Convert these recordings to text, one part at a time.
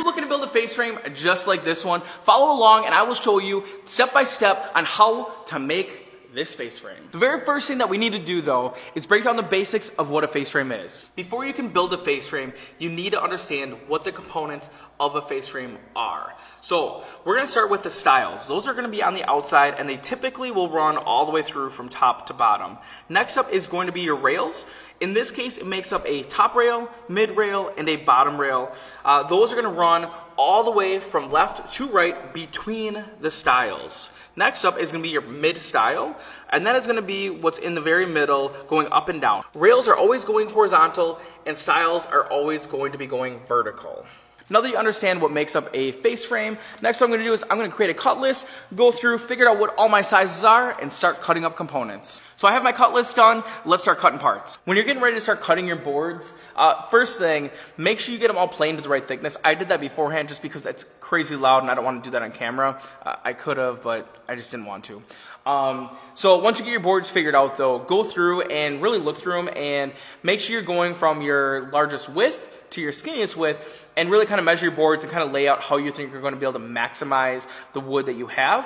you're looking to build a face frame just like this one, follow along and I will show you step by step on how to make this face frame. The very first thing that we need to do though is break down the basics of what a face frame is. Before you can build a face frame, you need to understand what the components of a face frame are. So we're gonna start with the stiles. Those are gonna be on the outside and they typically will run all the way through from top to bottom. Next up is going to be your rails. In this case, it makes up a top rail, mid rail, and a bottom rail. Those are gonna run all the way from left to right between the stiles. Next up is going to be your mid stile, and that is going to be what's in the very middle going up and down. Rails are always going horizontal, and stiles are always going to be going vertical. Now that you understand what makes up a face frame, next what I'm going to do is I'm going to create a cut list, go through, figure out what all my sizes are, and start cutting up components. So I have my cut list done, let's start cutting parts. When you're getting ready to start cutting your boards, first thing, make sure you get them all planed to the right thickness. I did that beforehand just because that's crazy loud and I don't want to do that on camera. I could have, but I just didn't want to. So once you get your boards figured out though, go through and really look through them and make sure you're going from your largest width to your skinniest width and really kind of measure your boards and kind of lay out how you think you're going to be able to maximize the wood that you have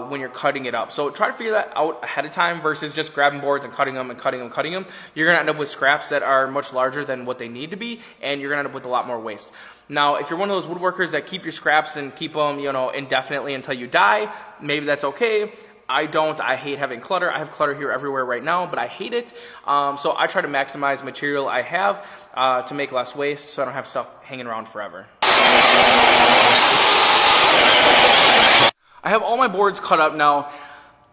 when you're cutting it up. So try to figure that out ahead of time versus just grabbing boards and cutting them and cutting them and cutting them. You're going to end up with scraps that are much larger than what they need to be, and you're going to end up with a lot more waste. Now, if you're one of those woodworkers that keep your scraps and keep them, indefinitely until you die, maybe that's okay. I don't. I hate having clutter. I have clutter here everywhere right now, but I hate it. So I try to maximize material I have to make less waste so I don't have stuff hanging around forever. I have all my boards cut up now.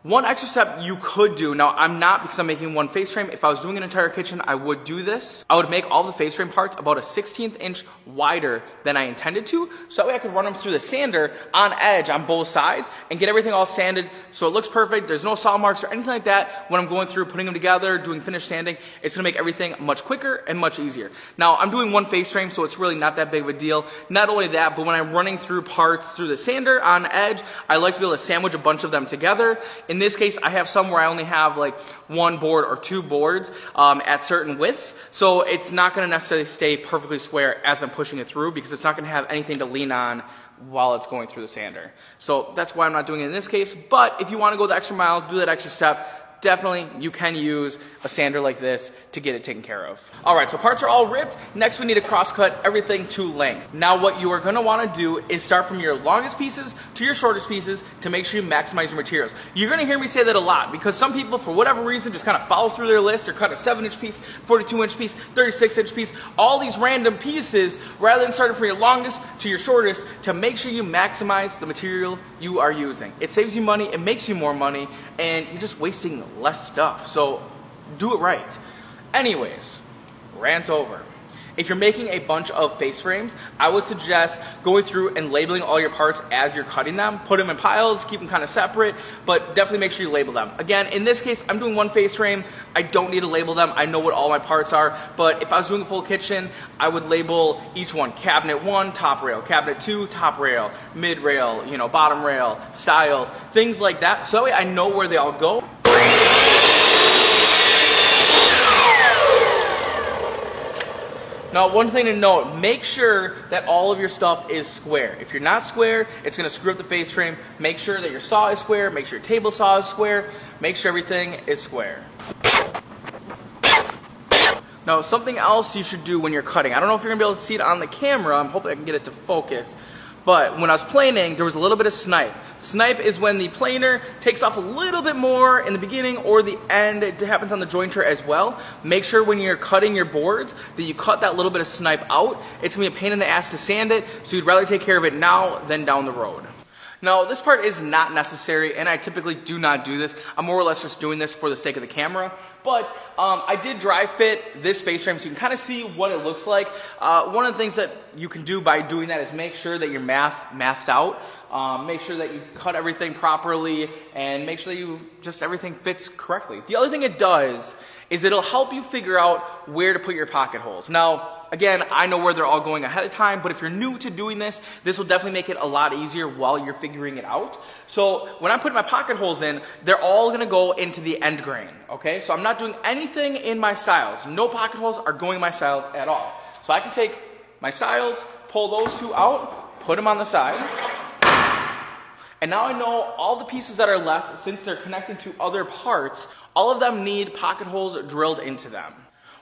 One extra step you could do, now I'm not because I'm making one face frame. If I was doing an entire kitchen, I would do this. I would make all the face frame parts about a 1/16 inch wider than I intended to, so that way I could run them through the sander on edge on both sides and get everything all sanded so it looks perfect. There's no saw marks or anything like that when I'm going through putting them together, doing finish sanding. It's gonna make everything much quicker and much easier. Now I'm doing one face frame, so it's really not that big of a deal. Not only that, but when I'm running through parts through the sander on edge, I like to be able to sandwich a bunch of them together. In this case, I have some where I only have like one board or two boards at certain widths, so it's not going to necessarily stay perfectly square as I'm pushing it through because it's not going to have anything to lean on while it's going through the sander. So that's why I'm not doing it in this case, but if you want to go the extra mile, do that extra step, definitely you can use a sander like this to get it taken care of. All right, so parts are all ripped. Next we need to cross cut everything to length. Now what you are going to want to do is start from your longest pieces to your shortest pieces to make sure you maximize your materials. You're going to hear me say that a lot because some people for whatever reason just kind of follow through their list or cut a 7-inch piece, 42-inch piece, 36-inch piece, all these random pieces rather than starting from your longest to your shortest to make sure you maximize the material you are using. It saves you money, it makes you more money, and you're just wasting less stuff. So do it right. Anyways, rant over. If you're making a bunch of face frames, I would suggest going through and labeling all your parts as you're cutting them. Put them in piles, keep them kind of separate, but definitely make sure you label them. Again, in this case, I'm doing one face frame. I don't need to label them. I know what all my parts are, but if I was doing a full kitchen, I would label each one. Cabinet 1, top rail. Cabinet 2, top rail. Mid rail, bottom rail, stiles, things like that. So that way I know where they all go. Now, one thing to note, make sure that all of your stuff is square. If you're not square, it's going to screw up the face frame. Make sure that your saw is square. Make sure your table saw is square. Make sure everything is square. Now, something else you should do when you're cutting. I don't know if you're going to be able to see it on the camera. I'm hoping I can get it to focus. But when I was planing, there was a little bit of snipe. Snipe is when the planer takes off a little bit more in the beginning or the end. It happens on the jointer as well. Make sure when you're cutting your boards that you cut that little bit of snipe out. It's going to be a pain in the ass to sand it, so you'd rather take care of it now than down the road. Now, this part is not necessary, and I typically do not do this. I'm more or less just doing this for the sake of the camera. But I did dry fit this face frame so you can kind of see what it looks like. One of the things that you can do by doing that is make sure that you're mathed out. Make sure that you cut everything properly and make sure that everything fits correctly. The other thing it does is it'll help you figure out where to put your pocket holes. Now, again, I know where they're all going ahead of time, but if you're new to doing this, this will definitely make it a lot easier while you're figuring it out. So when I put my pocket holes in, they're all gonna go into the end grain, okay? So I'm not doing anything in my stiles. No pocket holes are going in my stiles at all. So I can take my styles, pull those two out, put them on the side. And now I know all the pieces that are left, since they're connected to other parts, all of them need pocket holes drilled into them.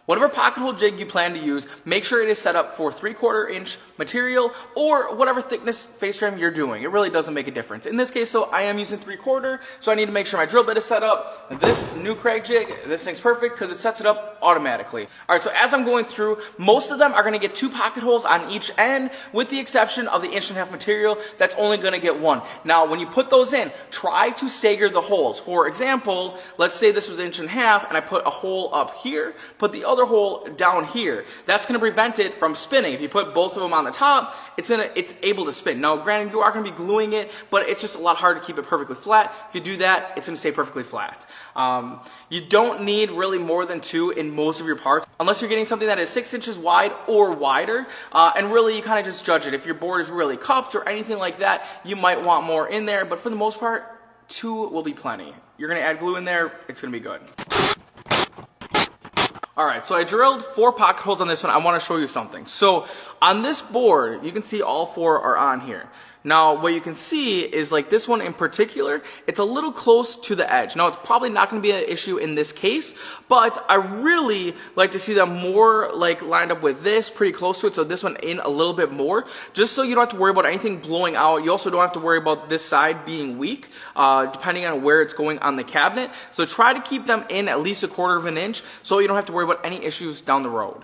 Whatever pocket hole jig you plan to use, make sure it is set up for 3/4 inch material or whatever thickness face frame you're doing. It really doesn't make a difference. In this case though, I am using 3/4, so I need to make sure my drill bit is set up. This new Kreg jig, this thing's perfect because it sets it up automatically. All right, so as I'm going through, most of them are gonna get 2 pocket holes on each end, with the exception of the 1.5 inch material, that's only gonna get 1. Now, when you put those in, try to stagger the holes. For example, let's say this was 1.5 inch and I put a hole up here, put the other hole down here. That's going to prevent it from spinning. If you put both of them on the top, it's able to spin. Now, granted, you are going to be gluing it, but it's just a lot harder to keep it perfectly flat. If you do that, it's going to stay perfectly flat. You don't need really more than 2 in most of your parts, unless you're getting something that is 6 inches wide or wider. And really, you kind of just judge it. If your board is really cupped or anything like that, you might want more in there. But for the most part, 2 will be plenty. You're going to add glue in there, it's going to be good. Alright, so I drilled 4 pocket holes on this one. I want to show you something. So on this board, you can see all 4 are on here. Now, what you can see is like this one in particular, it's a little close to the edge. Now, it's probably not going to be an issue in this case, but I really like to see them more like lined up with this, pretty close to it. So this one in a little bit more, just so you don't have to worry about anything blowing out. You also don't have to worry about this side being weak, depending on where it's going on the cabinet. So try to keep them in at least 1/4 inch so you don't have to worry about any issues down the road.